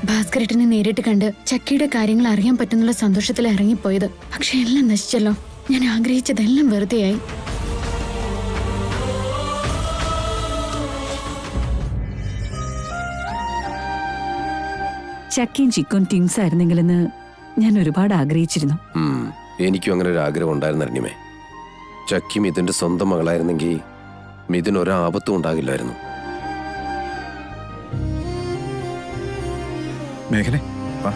ഭാസ്കരേട്ടനെ നേരിട്ട് കണ്ട് ചക്കിയുടെ കാര്യങ്ങൾ അറിയാൻ പറ്റുന്നുള്ള സന്തോഷത്തിൽ ഇറങ്ങിപ്പോയത്. പക്ഷെ എല്ലാം നശിച്ചല്ലോ. ഞാൻ ആഗ്രഹിച്ചതെല്ലാം വെറുതെയായി. ചക്കിയും ചിക്കും ടീംസ് ആയിരുന്നെങ്കിലെന്ന് ഞാൻ ഒരുപാട് ആഗ്രഹിച്ചിരുന്നു. എനിക്കും അങ്ങനെ ഒരു ആഗ്രഹം ഉണ്ടായിരുന്നു അരുണിമേ. ചക്കി മിഥുന്റെ സ്വന്തം മകളായിരുന്നെങ്കിൽ മിഥുൻ ഒരാപത്തും ഉണ്ടാകില്ലായിരുന്നു. മേഘനെ വാ.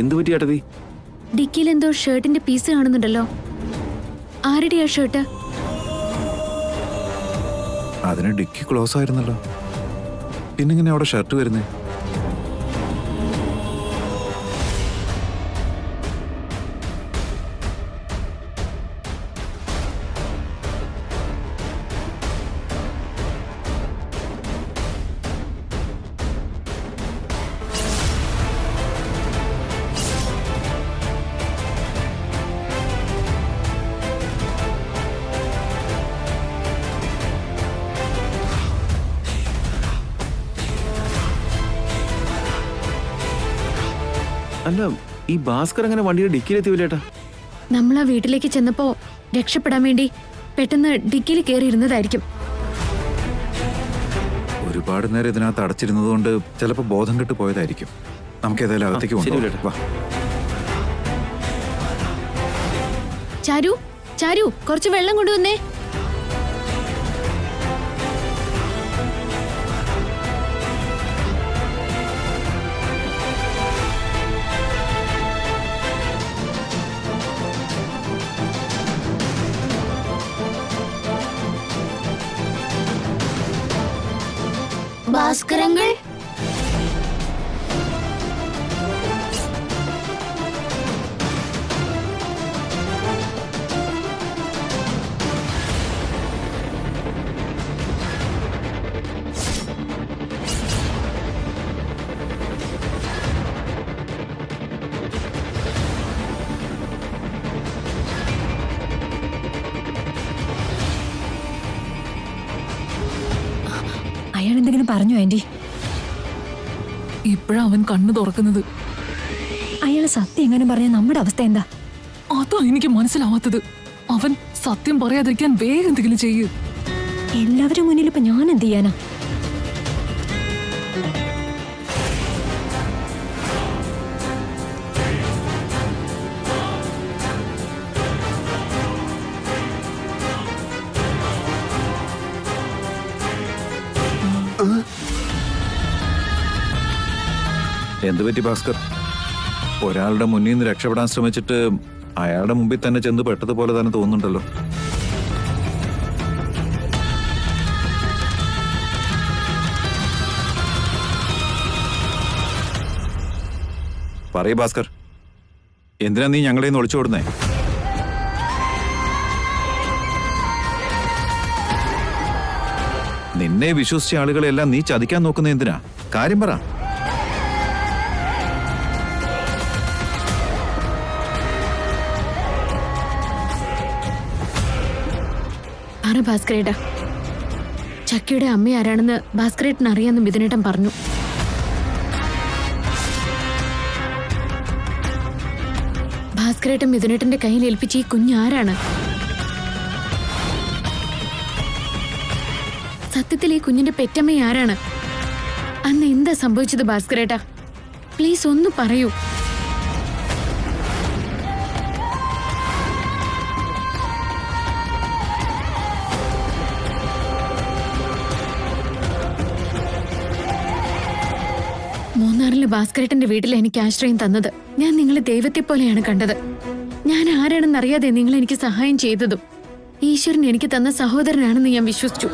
എന്തു പറ്റി ഏട്ടതി? ഡിക്കിയിൽ എന്തോ ഷർട്ടിന്റെ പീസ് കാണുന്നുണ്ടല്ലോ. ആരുടെയാ ഷർട്ട്? അതിന് ഡിക്കി ക്ലോസ് ആയിരുന്നല്ലോ. പിന്നെങ്ങനെ അവിടെ ഷർട്ട് വരുന്നേ? അല്ല, ഈ ഭാസ്കർ അങ്ങനെ വണ്ടിയുടെ ഡിക്കിയിലെത്തിവില്ലേട്ടാ? നമ്മൾ ആ വീട്ടിലേക്ക് ചെന്നപ്പോ രക്ഷപ്പെടാൻ വേണ്ടി പെട്ടെന്ന് ഡിക്കിയിൽ കയറി ഇരുന്നതായിരിക്കും. ഒരുപാട് നേരം ഇതിനകത്ത് അടച്ചിരുന്നത് കൊണ്ട് ചിലപ്പോൾ ബോധം കെട്ട് പോയതായിരിക്കും. നമുക്ക് ഏതായാലും അകത്തേക്ക് കൊണ്ടുപോകാം. ചാരു, ചാരു, കുറച്ച് വെള്ളം കൊണ്ടുവന്നേ. ഭാസ്കരങ്ങൾ, അയാൾ എന്തെങ്കിലും പറഞ്ഞോ ആന്റി? ഇപ്പഴാ അവൻ കണ്ണു തുറക്കുന്നത്. അയാൾ സത്യം എങ്ങനെ പറഞ്ഞ നമ്മുടെ അവസ്ഥ എന്താ? അതാ എനിക്ക് മനസ്സിലാവാത്തത്. അവൻ സത്യം പറയാതിരിക്കാൻ വേഗം എന്തെങ്കിലും ചെയ്യൂ. എല്ലാവരും മുന്നിൽ ഇപ്പൊ ഞാൻ എന്ത് ചെയ്യാനാ? എന്തുപറ്റി ഭാസ്കർ? ഒരാളുടെ മുന്നിൽ നിന്ന് രക്ഷപ്പെടാൻ ശ്രമിച്ചിട്ട് അയാളുടെ മുമ്പിൽ തന്നെ ചെന്ന് പെട്ടതുപോലെ തന്നെ തോന്നുന്നുണ്ടല്ലോ. പറയ് ഭാസ്കർ, എന്തിനാ നീ ഞങ്ങളെ നിന്ന് ഒളിച്ചോടുന്നേ? നിന്നെ വിശ്വസിച്ച ആളുകളെല്ലാം നീ ചതിക്കാൻ നോക്കുന്ന എന്തിനാ? കാര്യം പറ. ഭാസ്കരേട്ടാ, ചക്കിയുടെ അമ്മ ആരാണെന്ന് ഭാസ്കരേട്ടൻ അറിയാമെന്ന് മിഥുനേട്ടൻ പറഞ്ഞു. ഭാസ്കരേട്ടൻ മിഥുനേട്ടന്റെ കയ്യിൽ ഏൽപ്പിച്ച് ഈ കുഞ്ഞ് ആരാണ്? സത്യത്തിൽ ഈ കുഞ്ഞിന്റെ പെറ്റമ്മ ആരാണ്? അന്ന് എന്താ സംഭവിച്ചത് ഭാസ്കരേട്ടാ? പ്ലീസ് ഒന്ന് പറയൂ. മൂന്നാറിലെ ഭാസ്കരേട്ടന്റെ വീട്ടിൽ എനിക്ക് ആശ്രയം തന്നത്. ഞാൻ നിങ്ങളെ ദൈവത്തെ പോലെയാണ് കണ്ടത്. ഞാൻ ആരാണെന്നറിയാതെ നിങ്ങൾ എനിക്ക് സഹായം ചെയ്തതും ഈശ്വരൻ എനിക്ക് തന്ന സഹോദരനാണെന്ന് ഞാൻ വിശ്വസിച്ചു.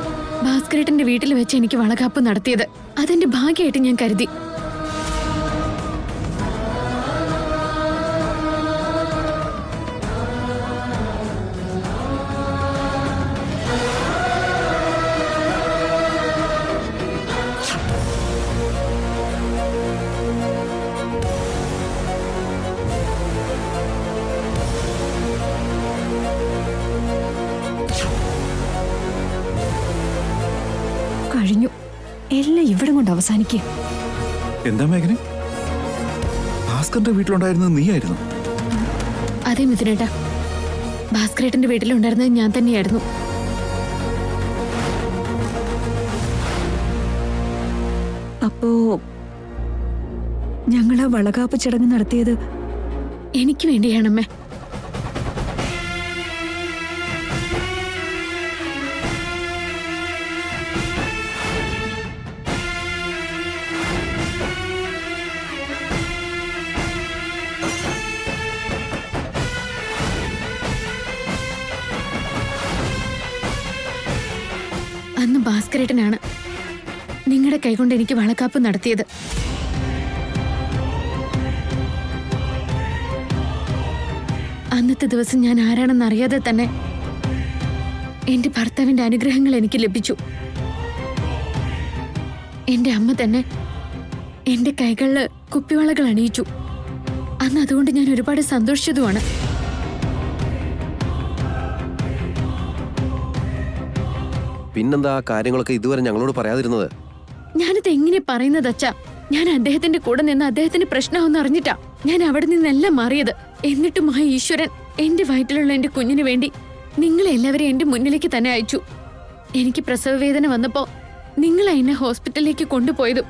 ഭാസ്കരേട്ടന്റെ വീട്ടിൽ വെച്ച് എനിക്ക് വളകാപ്പ് നടത്തിയത് അതെന്റെ ഭാഗ്യമായിട്ട് ഞാൻ കരുതി. കഴിഞ്ഞു. എല്ലാം ഇവിടെ കൊണ്ട് അവസാനിക്കുക. എന്താ മേഘനെ, ഭാസ്കറിന്റെ വീട്ടിലുണ്ടായിരുന്നത് നീയായിരുന്നു? അതെ മിഥുനേട്ടാ, ഭാസ്കരേട്ടന്റെ വീട്ടിലുണ്ടായിരുന്നത് ഞാൻ തന്നെയായിരുന്നു. അപ്പോ ഞങ്ങള് വളകാപ്പ് ചടങ്ങ് നടത്തിയത് എനിക്ക് വേണ്ടിയാണമ്മേ. അന്ന് ഭാസ്കരേട്ടനാണ് നിങ്ങളുടെ കൈകൊണ്ട് എനിക്ക് വളക്കാപ്പ് നടത്തിയത്. അന്നത്തെ ദിവസം ഞാൻ ആരാണെന്ന് അറിയാതെ തന്നെ എന്റെ ഭർത്താവിന്റെ അനുഗ്രഹങ്ങൾ എനിക്ക് ലഭിച്ചു. എന്റെ അമ്മ തന്നെ എന്റെ കൈകളില് കുപ്പിവളകൾ അണിയിച്ചു. അന്ന് അതുകൊണ്ട് ഞാൻ ഒരുപാട് സന്തോഷിച്ചതുമാണ്. പിന്നെന്താ ആ കാര്യങ്ങളൊക്കെ ഇതുവരെ ഞങ്ങളോട് പറയാതിരുന്നത്? ഞാനിത് എങ്ങനെ പറയുന്നത് അച്ഛാ? ഞാൻ അദ്ദേഹത്തിന്റെ കൂടെ നിന്ന് അദ്ദേഹത്തിന്റെ പ്രശ്നമൊന്നും അറിഞ്ഞിട്ടാ ഞാൻ അവിടെ നിന്നെല്ലാം മാറിയത്. എന്നിട്ടും ആ ഈശ്വരൻ എന്റെ വയറ്റിലുള്ള എന്റെ കുഞ്ഞിന് വേണ്ടി നിങ്ങളെ എല്ലാവരെയും എന്റെ മുന്നിലേക്ക് തന്നെ അയച്ചു. എനിക്ക് പ്രസവ വേദന വന്നപ്പോ നിങ്ങളെ എന്നെ ഹോസ്പിറ്റലിലേക്ക് കൊണ്ടുപോയതും.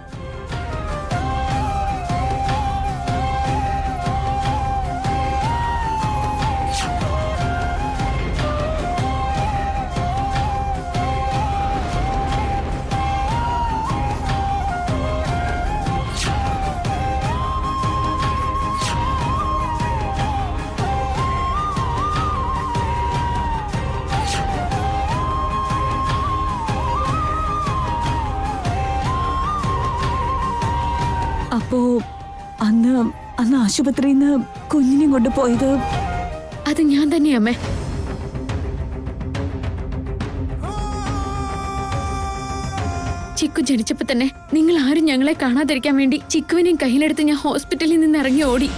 അപ്പോ അന്ന് ആശുപത്രിയിൽ നിന്ന് കുഞ്ഞിനെയും കൊണ്ട് പോയത് അത് ഞാൻ തന്നെയമ്മേ. ചിക്കു ജനിച്ചപ്പോ തന്നെ നിങ്ങൾ ആരും ഞങ്ങളെ കാണാതിരിക്കാൻ വേണ്ടി ചിക്കുവിനെയും കയ്യിലെടുത്ത് ഞാൻ ഹോസ്പിറ്റലിൽ നിന്ന് ഇറങ്ങി ഓടി.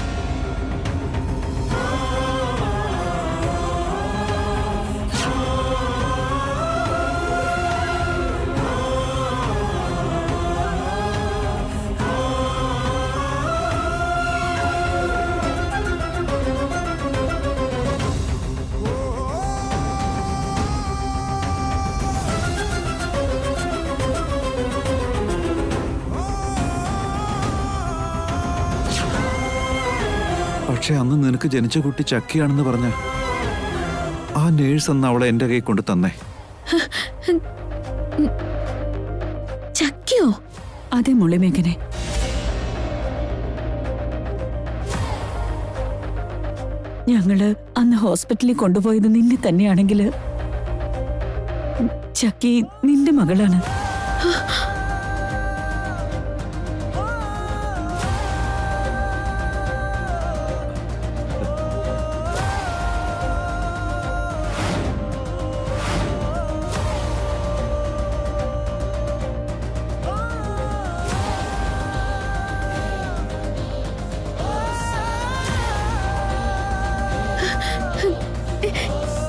പക്ഷെ അന്ന് നിനക്ക് ജനിച്ച കുട്ടി ചക്കിയാണെന്ന് പറഞ്ഞ ആ നേഴ്സ് അന്ന് അവളെ എന്റെ കൈ കൊണ്ട് തന്നേ. ചക്കിയോ? അതെ മുള്ളിമേഘനെ. ഞങ്ങള് അന്ന് ഹോസ്പിറ്റലിൽ കൊണ്ടുപോയത് നിന്നെ തന്നെയാണെങ്കില് ചക്കി നിന്റെ മകളാണ്.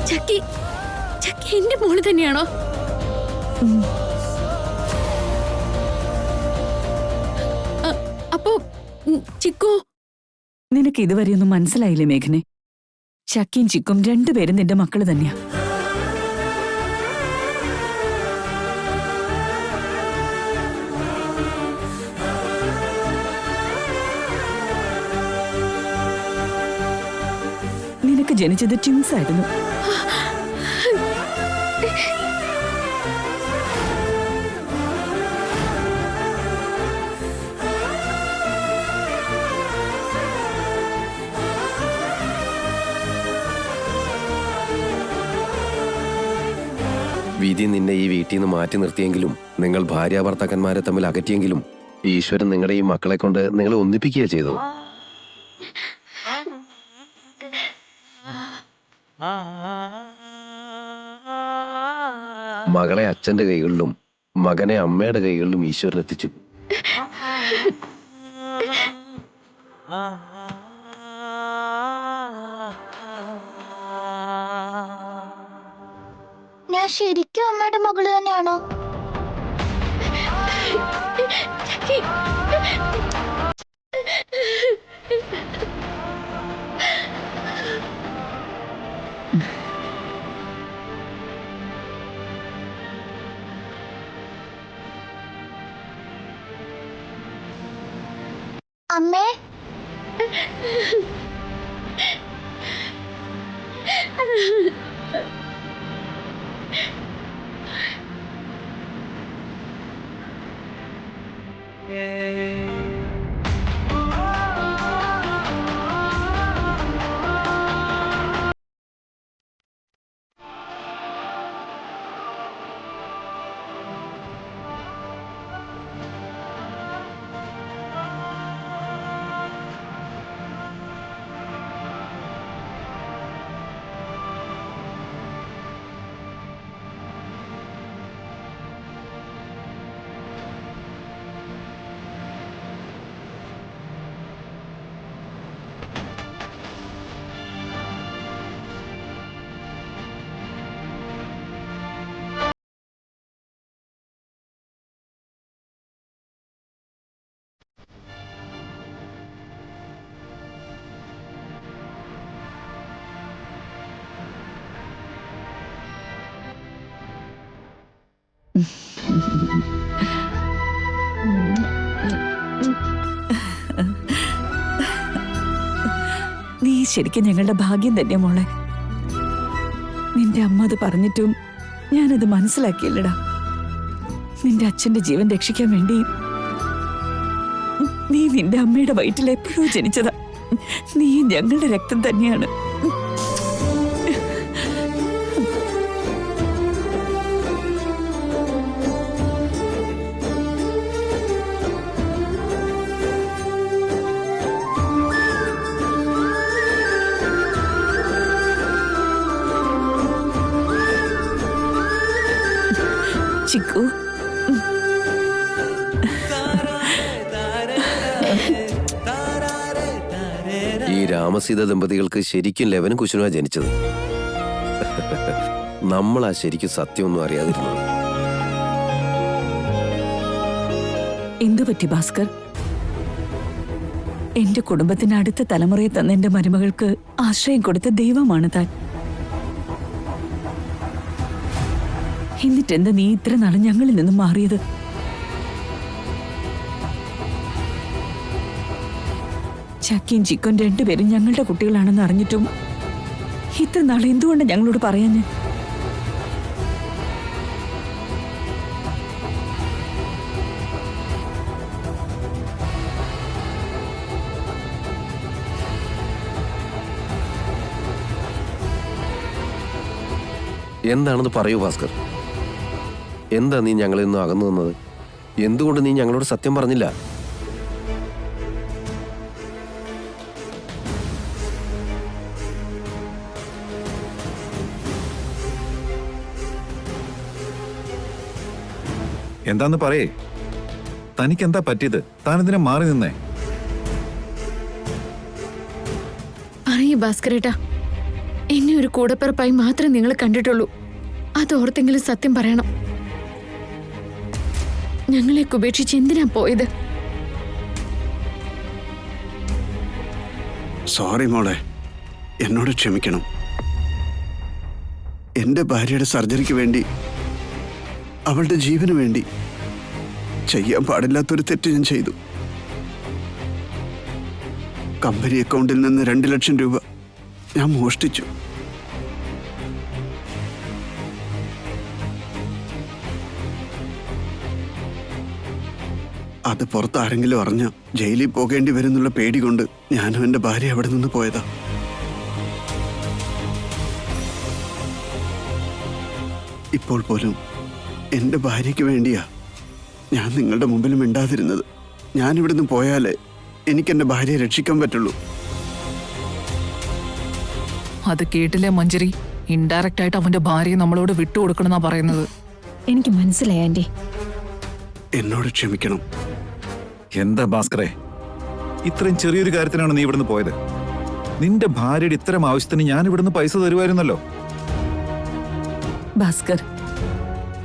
ചക്കി ചക്കി എന്റെ മോള് തന്നെയാണോ? അപ്പോ ചിക്കു? നിനക്ക് ഇതുവരെയൊന്നും മനസ്സിലായില്ലേ മേഘനെ? ചക്കിയും ചിക്കും രണ്ടുപേരും നിന്റെ മക്കള് തന്നെയാ. നിനക്ക് ജനിച്ചത് ട്വിൻസ് ആയിരുന്നു. വിധി നിന്നെ ഈ വീട്ടിൽ നിന്ന് മാറ്റി നിർത്തിയെങ്കിലും, നിങ്ങൾ ഭാര്യാഭർത്താക്കന്മാരെ തമ്മിൽ അകറ്റിയെങ്കിലും, ഈശ്വരൻ നിങ്ങളുടെ ഈ മക്കളെ കൊണ്ട് നിങ്ങളെ ഒന്നിപ്പിക്കുക ചെയ്തു. മകളെ അച്ഛന്റെ കൈകളിലും മകനെ അമ്മയുടെ കൈകളിലും ഈശ്വരൻ എത്തിച്ചു. ഞാൻ ശരിക്കും അമ്മയുടെ മകള് തന്നെയാണോ? അമ്മേ നീ ശരിക്കും ഞങ്ങളുടെ ഭാഗ്യം തന്നെ മോളെ. നിന്റെ അമ്മ അത് പറഞ്ഞിട്ടും ഞാനത് മനസ്സിലാക്കിയില്ലടാ. നിന്റെ അച്ഛന്റെ ജീവൻ രക്ഷിക്കാൻ വേണ്ടി നീ നിന്റെ അമ്മയുടെ വയറ്റിൽ എപ്പോഴും ജനിച്ചതാ. നീ ഞങ്ങളുടെ രക്തം തന്നെയാണ്. ചിക്കു, ഈ രാമസീത ദമ്പതികൾക്ക് ശരിക്കും ലെവനും കുശനുമാ ജനിച്ചത്. നമ്മളാ ശരിക്കും സത്യമൊന്നും അറിയാതിരുന്നത്. എന്തു പറ്റി ഭാസ്കർ? എന്റെ കുടുംബത്തിന് അടുത്ത തലമുറയെ തന്ന എന്റെ മരുമകൾക്ക് ആശ്രയം കൊടുത്ത ദൈവമാണ് താൻ. എന്നിട്ടെന്താ നീ ഇത്ര നാളെ ഞങ്ങളിൽ നിന്നും മാറിയത്? ചക്കിയും ചിക്കും രണ്ടുപേരും ഞങ്ങളുടെ കുട്ടികളാണെന്ന് അറിഞ്ഞിട്ടും ഇത്ര നാളെ എന്തുകൊണ്ട് ഞങ്ങളോട് പറയാഞ്ഞ്? എന്താണെന്ന് പറയൂ ഭാസ്കർ. എന്താ നീ ഞങ്ങളിൽ നിന്നും അകന്നു നിന്നത്? എന്തുകൊണ്ട് നീ ഞങ്ങളോട് സത്യം പറഞ്ഞില്ല? എന്താന്ന് പറയേ. തനിക്കെന്താ പറ്റിയത്? താനെന്തിനാ മാറി നിന്നേ? പറയൂ ഭാസ്കരേട്ടാ. എന്നെ ഒരു കൂടപ്പിറപ്പായി മാത്രമേ നിങ്ങൾ കണ്ടിട്ടുള്ളൂ. അതോർത്തെങ്കിലും സത്യം പറയണം. ഞങ്ങളെയൊക്കെ ഉപേക്ഷിച്ച് എന്തിനാ പോയത്? സോറി മോളെ, എന്നോട് ക്ഷമിക്കണം. എന്റെ ഭാര്യയുടെ സർജറിക്ക് വേണ്ടി, അവളുടെ ജീവന് വേണ്ടി ചെയ്യാൻ പാടില്ലാത്തൊരു തെറ്റ് ഞാൻ ചെയ്തു. കമ്പനി അക്കൗണ്ടിൽ നിന്ന് 2 ലക്ഷം രൂപ ഞാൻ മോഷ്ടിച്ചു. അത് പുറത്ത് ആരെങ്കിലും അറിഞ്ഞ ജയിലിൽ പോകേണ്ടി വരുന്നുള്ള പേടി കൊണ്ട് ഞാനും എന്റെ ഭാര്യ അവിടെ നിന്ന് പോയതാ. ഇപ്പോൾ പോലും എന്റെ ഭാര്യയ്ക്ക് വേണ്ടിയാ ഞാൻ നിങ്ങളുടെ മുമ്പിൽ മിണ്ടാതിരുന്നത്. ഞാൻ ഇവിടുന്ന് പോയാലേ എനിക്കെന്റെ ഭാര്യയെ രക്ഷിക്കാൻ പറ്റുള്ളൂ. അത് കേട്ടില്ലേ മഞ്ജരി? ഇൻഡയറക്റ്റ് ആയിട്ട് അവന്റെ ഭാര്യയെ നമ്മളോട് വിട്ടുകൊടുക്കണമെന്നാ പറയുന്നത്. എനിക്ക് മനസ്സിലായി ആന്റി. എന്നോട് ക്ഷമിക്കണം. എന്താ ഭാസ്കറെ, ഇത്രയും ചെറിയൊരു കാര്യത്തിനാണ് നീ ഇവിടുന്ന് പോയത്? നിന്റെ ഭാര്യയുടെ ഇത്തരം ആവശ്യത്തിന് ഞാൻ ഇവിടുന്ന് പൈസ തരുമായിരുന്നല്ലോ. ഭാസ്കർ,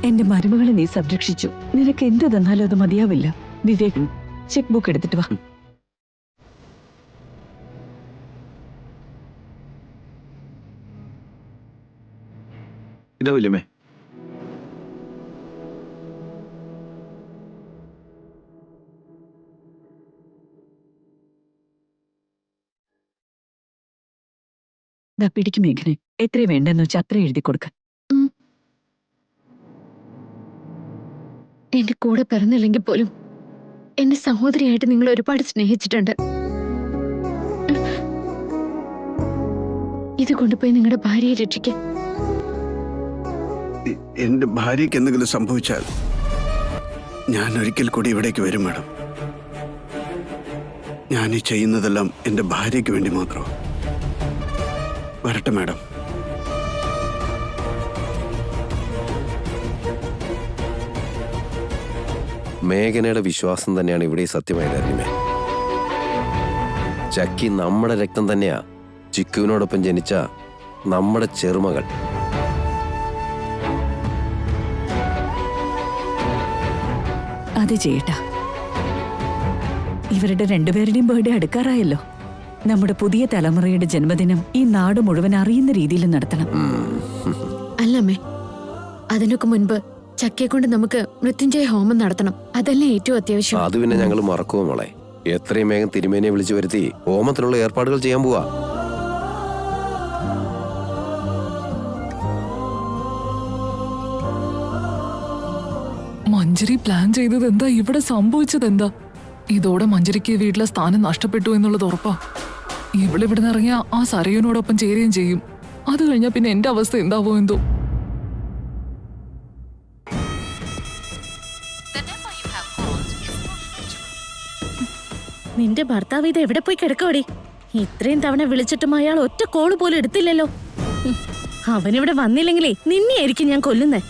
എന്റെ മരുമകളെ നീ സംരക്ഷിച്ചു. നിനക്ക് എന്ത് തന്നാലും അത് മതിയാവില്ല. വിവേക്, ചെക്ക് ബുക്ക് എടുത്തിട്ട് വാ. ഇതാ വല്യമ്മേ. ദാ പിടിക്കും മേഘനെ. എത്ര വേണ്ടെന്ന് വെച്ചാൽ അത്ര എഴുതി കൊടുക്ക. എന്റെ കൂടെ പിറന്നില്ലെങ്കിൽ പോലും എന്റെ സഹോദരിയായിട്ട് നിങ്ങൾ ഒരുപാട് സ്നേഹിച്ചിട്ടുണ്ട്. ഇത് കൊണ്ടുപോയി നിങ്ങളുടെ ഭാര്യയെ രക്ഷിക്കാൻ. എന്റെ ഭാര്യയ്ക്ക് എന്തെങ്കിലും സംഭവിച്ചാൽ ഞാൻ ഒരിക്കൽ കൂടി ഇവിടേക്ക് വരും മാഡം. ഞാൻ ഈ ചെയ്യുന്നതെല്ലാം എന്റെ ഭാര്യയ്ക്ക് വേണ്ടി മാത്രമാണ്. വരട്ടെ മാഡം. മേഘനയുടെ വിശ്വാസം തന്നെയാണ് ഇവിടെ സത്യമായത് അരുണിമേ. ചക്കി നമ്മുടെ രക്തം തന്നെയാ. ചിക്കുവിനോടൊപ്പം ജനിച്ച നമ്മുടെ ചെറുമകൾ. അത് ചെയ്യട്ടാ. ഇവരുടെ രണ്ടുപേരുടെയും ബർത്ത്ഡേ അടുക്കാറായല്ലോ. നമ്മുടെ പുതിയ തലമുറയുടെ ജന്മദിനം ഈ നാട് മുഴുവൻ അറിയുന്ന രീതിയിൽ നടത്തണം. അല്ലമ്മേ, അതിനൊക്കെ മുൻപ് ചക്കയെ കൊണ്ട് നമുക്ക് മൃത്യുഞ്ജയ ഹോമം നടത്തണം. അതല്ലേ ഏറ്റവും അത്യാവശ്യം. അത് പിന്നെ ഞങ്ങൾ മറക്കുമോ മോളെ? എത്രയും വേഗം തിരുമേനിയെ വിളിച്ചു വരുത്തി ഹോമത്തിനുള്ള ഏർപ്പാടുകൾ ചെയ്യാൻ പോവാ. മഞ്ജരി പ്ലാൻ ചെയ്തത് എന്താ? ഇവിടെ സംഭവിച്ചത് എന്താ? ഇതോടെ മഞ്ജരിക്ക് വീട്ടിലെ സ്ഥാനം നഷ്ടപ്പെട്ടു എന്നുള്ളത് ഉറപ്പാ. ഇവളിവിടെ ഇറങ്ങിയ ആ സരയുനോടൊപ്പം ചേരുകയും ചെയ്യും. അത് കഴിഞ്ഞാ പിന്നെ എന്റെ അവസ്ഥ എന്താവോ എന്തോ. നിന്റെ ഭർത്താവ് ഇത് എവിടെ പോയി കിടക്കോടി? ഇത്രയും തവണ വിളിച്ചിട്ടും അയാൾ ഒറ്റ കോള് പോലും എടുത്തില്ലല്ലോ. അവനിവിടെ വന്നില്ലെങ്കിലേ നിന്നെയായിരിക്കും ഞാൻ കൊല്ലുന്നേ.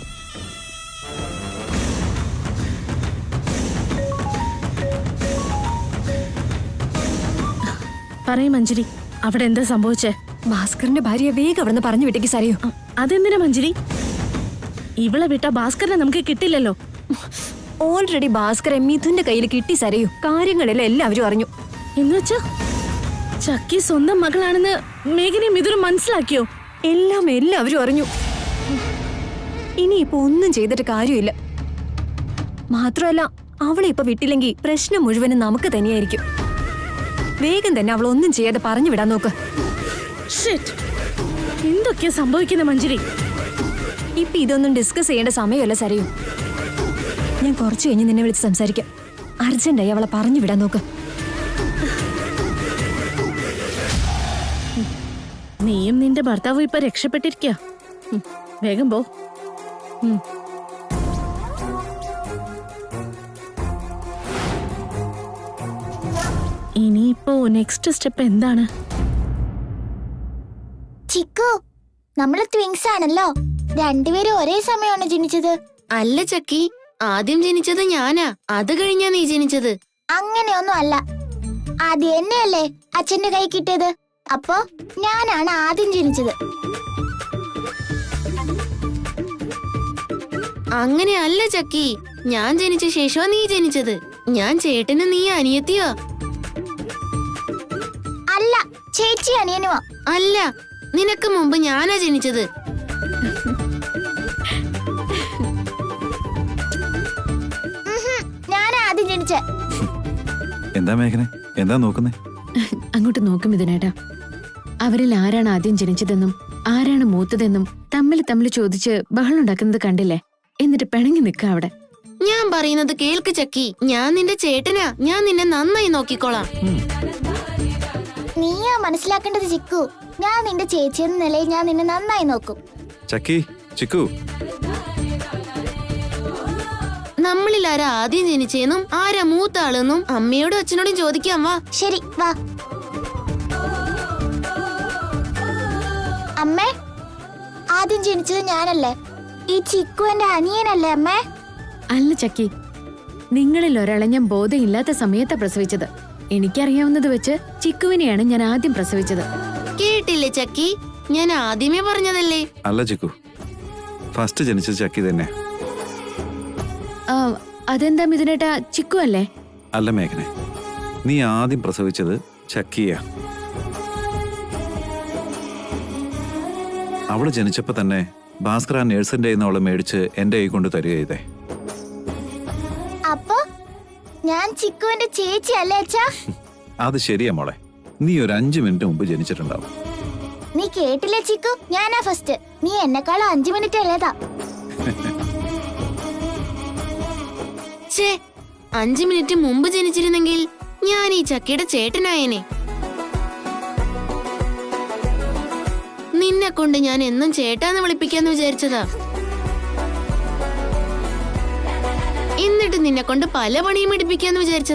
പറയും മഞ്ജരി, അവിടെ എന്താ സംഭവിച്ചേ? ഭാസ്കറിന്റെ ഭാര്യയെ വേഗം അവിടെ നിന്ന് പറഞ്ഞു വിട്ടേക്ക് സരയു. അതെന്തിനാ മഞ്ജരി? ഇവളെ വിട്ട ഭാസ്കറിനെ നമുക്ക് കിട്ടില്ലല്ലോ. ഓൾറെഡി ഭാസ്കറെ മിഥുന്റെ കയ്യിൽ കിട്ടി സരയു. കാര്യങ്ങളെല്ലാം എല്ലാവരും അറിഞ്ഞു. എന്നുവെച്ചാ ചക്കി സ്വന്തം മകളാണെന്ന് മേഘനയും മിഥുനും മനസ്സിലാക്കിയോ? എല്ലാം എല്ലാവരും അറിഞ്ഞു. ഇനിയിപ്പോ ഒന്നും ചെയ്തിട്ട് കാര്യമില്ല. മാത്രമല്ല, അവളെ ഇപ്പൊ വിട്ടില്ലെങ്കിൽ പ്രശ്നം മുഴുവനും നമുക്ക് തന്നെയായിരിക്കും. വേഗം തന്നെ അവൾ ഒന്നും ചെയ്യാതെ പറഞ്ഞു വിടാൻ നോക്ക്. എന്തൊക്കെയാ സംഭവിക്കുന്ന മഞ്ജരി? ഇപ്പൊ ഇതൊന്നും ഡിസ്കസ് ചെയ്യേണ്ട സമയമല്ല സരയു. ഞാൻ കുറച്ചു കഴിഞ്ഞ് നിന്നെ വിളിച്ച് സംസാരിക്കാം. അർജന്റായി അവളെ പറഞ്ഞു വിടാൻ നോക്ക്. നീയും നിന്റെ ഭർത്താവും ഇപ്പൊ രക്ഷപ്പെട്ടിരിക്കുക. വേഗം പോ. ഇനിയിപ്പോ നെക്സ്റ്റ് സ്റ്റെപ്പ് എന്താണ്? ചിക്കു, നമ്മള് ട്വിൻസ് ആണല്ലോ. രണ്ടുപേരും ഒരേ സമയമാണ് ജനിച്ചത്. അല്ല ചക്കി, ആദ്യം ജനിച്ചത് ഞാനാ. അത് കഴിഞ്ഞാ നീ ജനിച്ചത്. അങ്ങനെയൊന്നും അല്ല. ആദ്യം എന്നെയല്ലേ അച്ഛന്റെ കൈ കിട്ടിയത്. അപ്പോ ഞാനാണ് ആദ്യം ജനിച്ചത്. അങ്ങനെ അല്ല ചക്കി, ഞാൻ ജനിച്ച ശേഷമാ നീ ജനിച്ചത്. ഞാൻ ചേട്ടന്, നീ അനിയത്തിയോ? അല്ല, ചേച്ചി അനിയനുമാ. അല്ല, നിനക്ക് മുമ്പ് ഞാനാ ജനിച്ചത്. ഞാനാ ആദ്യം ജനിച്ച. എന്താ മേഘനെ, എന്താ നോക്കുന്നേ? അങ്ങോട്ട് നോക്കും ഇതിനേട്ടാ. അവരിൽ ആരാണ് ആദ്യം ജനിച്ചതെന്നും ആരാണ് മൂത്തതെന്നും തമ്മിൽ ചോദിച്ച് ബഹളുണ്ടാക്കുന്നത് കണ്ടില്ലേ? എന്നിട്ട് പിണങ്ങി നിൽക്ക അവിടെ. ഞാൻ പറയുന്നത് കേൾക്ക് ചക്കി. ഞാൻ നിന്റെ ചേട്ടനാ. ഞാൻ നിന്നെ നന്നായി നോക്കിക്കോളാം. നീയാ മനസ്സിലാക്കേണ്ടത് ചിക്കു. ഞാൻ നിന്റെ ചേച്ചി എന്ന നിലയിൽ ഞാൻ നിന്നെ നന്നായി നോക്കും. ചക്കി, ചിക്കു, നമ്മളിൽ ആരാ ആദ്യം ജനിച്ചെന്നും ആരാ മൂത്ത ആളെന്നും അമ്മയോടും അച്ഛനോടും ചോദിക്കാം. വാ. ശരി, വാ. അമ്മേ, ആദ്യം ജനിച്ചത് ഞാനല്ലേ? ഈ ചിക്കു എന്റെ അനിയനല്ലേ അമ്മേ? അല്ല ചക്കി, നിങ്ങളിൽ ഒരാളെ ഞാൻ ബോധമില്ലാത്ത സമയത്താ പ്രസവിച്ചത്. എനിക്കറിയാവുന്നത് വെച്ച് ചിക്കുവിനെയാണ് ഞാൻ ആദ്യം പ്രസവിച്ചത്. കേട്ടില്ലേ ചക്കി? ഞാൻ ആദ്യമേ പറഞ്ഞതല്ലേ. അല്ല ചിക്കു, ഫസ്റ്റ് ജനിച്ചത് ചക്കി തന്നെ. അതെന്താ മിഥുനേട്ടാ, ചിക്കു അല്ലേ? അല്ല മേഘനെ, നീ ആദ്യം പ്രസവിച്ചത് ചക്കിയ. അവള് ജനിച്ചപ്പോ തന്നെ ഭാസ്കർ ആ നേഴ്സിന്റെ കയ്യിൽ നിന്ന് അവളെ മേടിച്ച് എന്റെ കൈ കൊണ്ട് തരിക ചെയ്തേ. അപ്പൊ ഞാൻ ചിക്കുവിന്റെ ചേച്ചി അല്ലേ അച്ഛാ? അത് ശരിയാ മോളെ, നീ ഒരു 5 മിനിറ്റ് മുമ്പ് ജനിച്ചിട്ടുണ്ടാവും. നീ കേട്ടില്ലേ ചിക്കു, ഞാനാ ഫസ്റ്റ്. നീ എന്നെക്കാളും 5 മിനിറ്റ് ഇളയതാ. 5 മിനിറ്റ് മുമ്പ് ജനിച്ചിരുന്നെങ്കിൽ ഞാൻ ഈ ചക്കയുടെ ചേട്ടനായേനെ. നിന്നെ കൊണ്ട് ഞാൻ എന്നും ചേട്ടാന്ന് വിളിപ്പിക്കാന്ന് വിചാരിച്ചതാ. എന്നിട്ട് നിന്നെ കൊണ്ട് പല പണിയും എടുപ്പിക്കാന്ന് വിചാരിച്ചതാ.